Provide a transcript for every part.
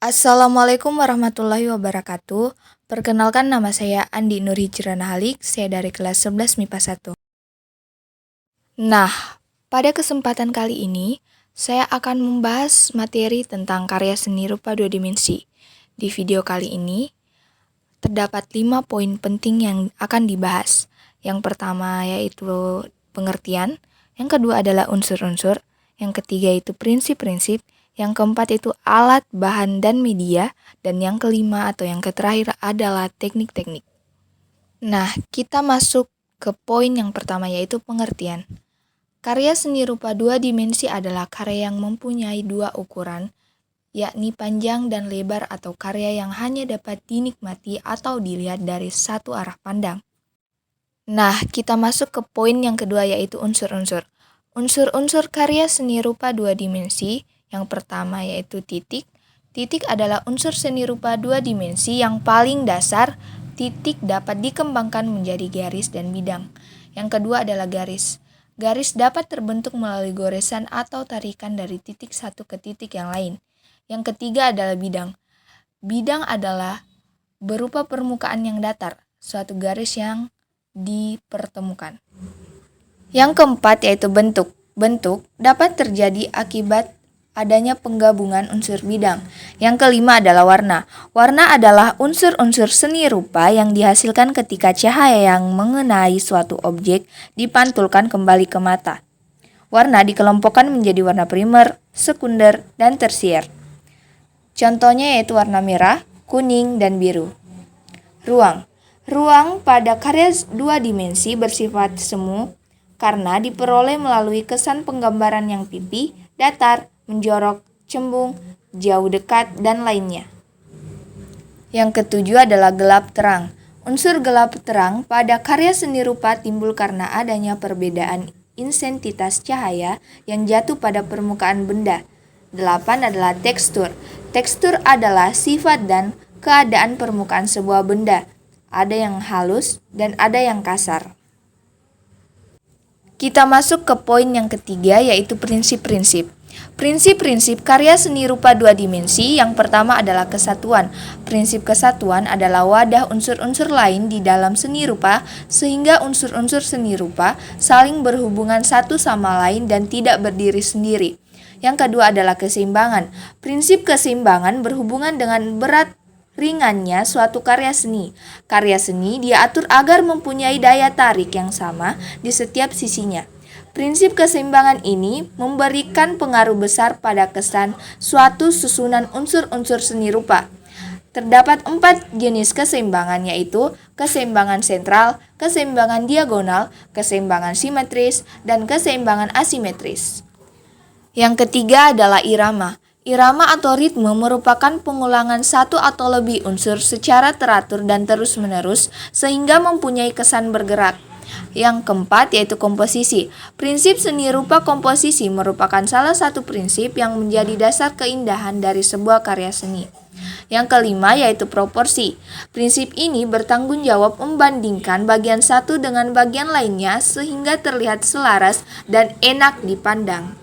Assalamualaikum warahmatullahi wabarakatuh. Perkenalkan nama saya Andi Nur Hijrana Halik, saya dari kelas 11 MIPA 1. Nah, pada kesempatan kali ini, saya akan membahas materi tentang karya seni rupa dua dimensi. Di video kali ini, terdapat 5 poin penting yang akan dibahas. Yang pertama yaitu pengertian, yang kedua adalah unsur-unsur, yang ketiga itu prinsip-prinsip, yang keempat itu alat, bahan, dan media, dan yang kelima atau yang terakhir adalah teknik-teknik. Nah, kita masuk ke poin yang pertama yaitu pengertian. Karya seni rupa dua dimensi adalah karya yang mempunyai dua ukuran, yakni panjang dan lebar atau karya yang hanya dapat dinikmati atau dilihat dari satu arah pandang. Nah, kita masuk ke poin yang kedua yaitu unsur-unsur. Unsur-unsur karya seni rupa dua dimensi, yang pertama yaitu titik. Titik adalah unsur seni rupa dua dimensi yang paling dasar. Titik dapat dikembangkan menjadi garis dan bidang. Yang kedua adalah garis. Garis dapat terbentuk melalui goresan atau tarikan dari titik satu ke titik yang lain. Yang ketiga adalah bidang. Bidang adalah berupa permukaan yang datar, suatu garis yang dipertemukan. Yang keempat yaitu bentuk. Bentuk dapat terjadi akibat adanya penggabungan unsur bidang. Yang kelima adalah warna. Warna adalah unsur-unsur seni rupa yang dihasilkan ketika cahaya yang mengenai suatu objek dipantulkan kembali ke mata. Warna dikelompokkan menjadi warna primer, sekunder, dan tersier. Contohnya yaitu warna merah, kuning, dan biru. Ruang. Ruang pada karya dua dimensi bersifat semu karena diperoleh melalui kesan penggambaran yang pipi, datar, menjorok, cembung, jauh dekat, dan lainnya. Yang ketujuh adalah gelap terang. Unsur gelap terang pada karya seni rupa timbul karena adanya perbedaan intensitas cahaya yang jatuh pada permukaan benda. 8 adalah tekstur. Tekstur adalah sifat dan keadaan permukaan sebuah benda. Ada yang halus dan ada yang kasar. Kita masuk ke poin yang ketiga yaitu prinsip-prinsip. Prinsip-prinsip karya seni rupa dua dimensi yang pertama adalah kesatuan. Prinsip kesatuan adalah wadah unsur-unsur lain di dalam seni rupa sehingga unsur-unsur seni rupa saling berhubungan satu sama lain dan tidak berdiri sendiri. Yang kedua adalah keseimbangan. Prinsip keseimbangan berhubungan dengan berat ringannya suatu karya seni. Karya seni diatur agar mempunyai daya tarik yang sama di setiap sisinya. Prinsip keseimbangan ini memberikan pengaruh besar pada kesan suatu susunan unsur-unsur seni rupa. Terdapat 4 jenis keseimbangan yaitu keseimbangan sentral, keseimbangan diagonal, keseimbangan simetris, dan keseimbangan asimetris. Yang ketiga adalah irama. Irama atau ritme merupakan pengulangan satu atau lebih unsur secara teratur dan terus-menerus sehingga mempunyai kesan bergerak. Yang keempat yaitu komposisi. Prinsip seni rupa komposisi merupakan salah satu prinsip yang menjadi dasar keindahan dari sebuah karya seni. Yang kelima yaitu proporsi. Prinsip ini bertanggung jawab membandingkan bagian satu dengan bagian lainnya sehingga terlihat selaras dan enak dipandang.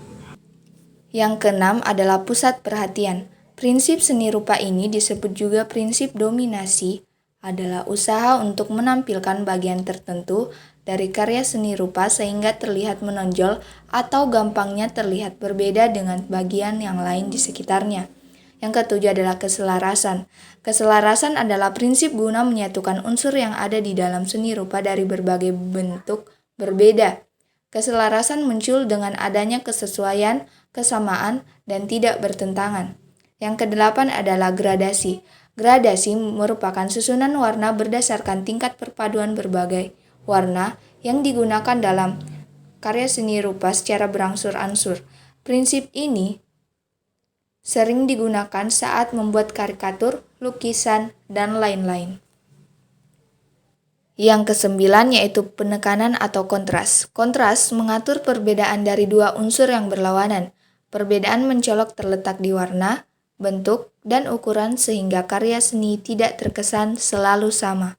Yang keenam adalah pusat perhatian. Prinsip seni rupa ini disebut juga prinsip dominasi, adalah usaha untuk menampilkan bagian tertentu dari karya seni rupa sehingga terlihat menonjol atau gampangnya terlihat berbeda dengan bagian yang lain di sekitarnya. Yang ketujuh adalah keselarasan. Keselarasan adalah prinsip guna menyatukan unsur yang ada di dalam seni rupa dari berbagai bentuk berbeda. Keselarasan muncul dengan adanya kesesuaian, kesamaan, dan tidak bertentangan. Yang kedelapan adalah gradasi. Gradasi merupakan susunan warna berdasarkan tingkat perpaduan berbagai warna yang digunakan dalam karya seni rupa secara berangsur-angsur. Prinsip ini sering digunakan saat membuat karikatur, lukisan, dan lain-lain. Yang kesembilan yaitu penekanan atau kontras. Kontras mengatur perbedaan dari dua unsur yang berlawanan. Perbedaan mencolok terletak di warna, bentuk, dan ukuran sehingga karya seni tidak terkesan selalu sama.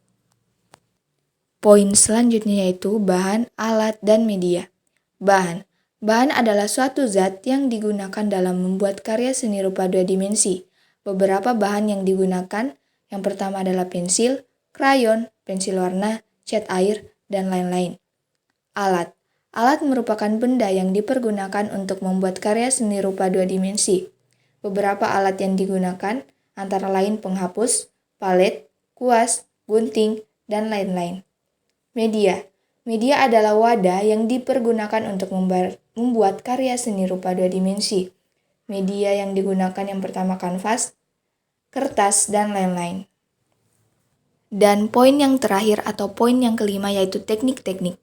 Poin selanjutnya yaitu bahan, alat, dan media. Bahan. Bahan adalah suatu zat yang digunakan dalam membuat karya seni rupa dua dimensi. Beberapa bahan yang digunakan, yang pertama adalah pensil, krayon, pensil warna, cat air, dan lain-lain. Alat. Alat merupakan benda yang dipergunakan untuk membuat karya seni rupa dua dimensi. Beberapa alat yang digunakan antara lain penghapus, palet, kuas, gunting, dan lain-lain. Media. Media adalah wadah yang dipergunakan untuk membuat karya seni rupa dua dimensi. Media yang digunakan yang pertama kanvas, kertas, dan lain-lain. Dan poin yang terakhir atau poin yang kelima yaitu teknik-teknik.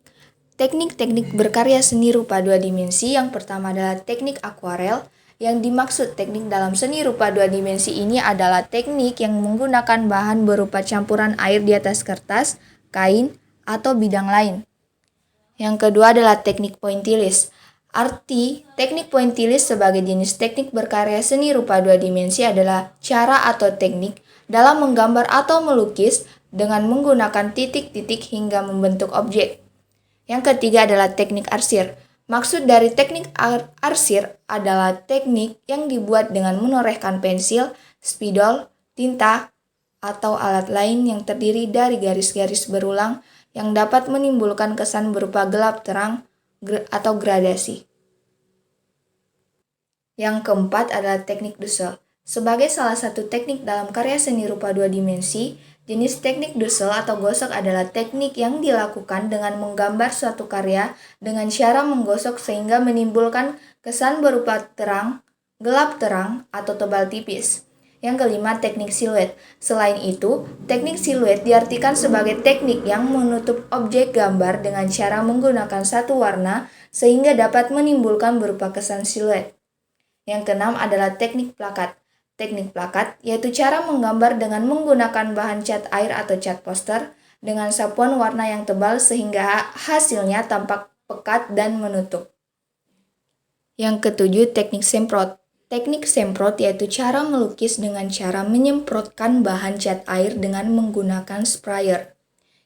Teknik-teknik berkarya seni rupa dua dimensi yang pertama adalah teknik akuarel. Yang dimaksud teknik dalam seni rupa dua dimensi ini adalah teknik yang menggunakan bahan berupa campuran air di atas kertas, kain, atau bidang lain. Yang kedua adalah teknik pointillis. Arti teknik pointillis sebagai jenis teknik berkarya seni rupa dua dimensi adalah cara atau teknik dalam menggambar atau melukis dengan menggunakan titik-titik hingga membentuk objek. Yang ketiga adalah teknik arsir. Maksud dari teknik arsir adalah teknik yang dibuat dengan menorehkan pensil, spidol, tinta, atau alat lain yang terdiri dari garis-garis berulang yang dapat menimbulkan kesan berupa gelap terang atau gradasi. Yang keempat adalah teknik Dussel. Sebagai salah satu teknik dalam karya seni rupa dua dimensi, jenis teknik Dussel atau gosok adalah teknik yang dilakukan dengan menggambar suatu karya dengan cara menggosok sehingga menimbulkan kesan berupa terang, gelap terang, atau tebal tipis. Yang kelima, teknik siluet. Selain itu, teknik siluet diartikan sebagai teknik yang menutup objek gambar dengan cara menggunakan satu warna sehingga dapat menimbulkan berupa kesan siluet. Yang keenam adalah teknik plakat. Teknik plakat yaitu cara menggambar dengan menggunakan bahan cat air atau cat poster dengan sapuan warna yang tebal sehingga hasilnya tampak pekat dan menutup. Yang ketujuh, teknik semprot. Teknik semprot yaitu cara melukis dengan cara menyemprotkan bahan cat air dengan menggunakan sprayer.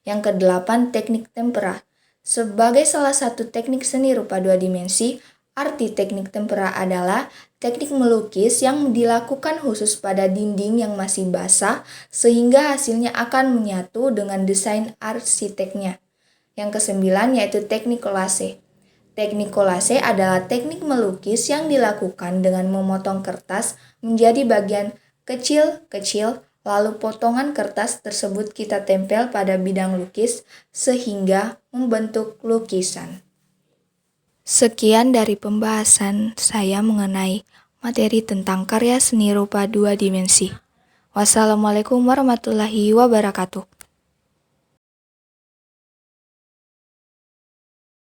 Yang kedelapan, teknik tempera. Sebagai salah satu teknik seni rupa dua dimensi, arti teknik tempera adalah teknik melukis yang dilakukan khusus pada dinding yang masih basah sehingga hasilnya akan menyatu dengan desain arsiteknya. Yang kesembilan yaitu teknik kolase. Teknik kolase adalah teknik melukis yang dilakukan dengan memotong kertas menjadi bagian kecil-kecil, lalu potongan kertas tersebut kita tempel pada bidang lukis sehingga membentuk lukisan. Sekian dari pembahasan saya mengenai materi tentang karya seni rupa dua dimensi. Wassalamualaikum warahmatullahi wabarakatuh.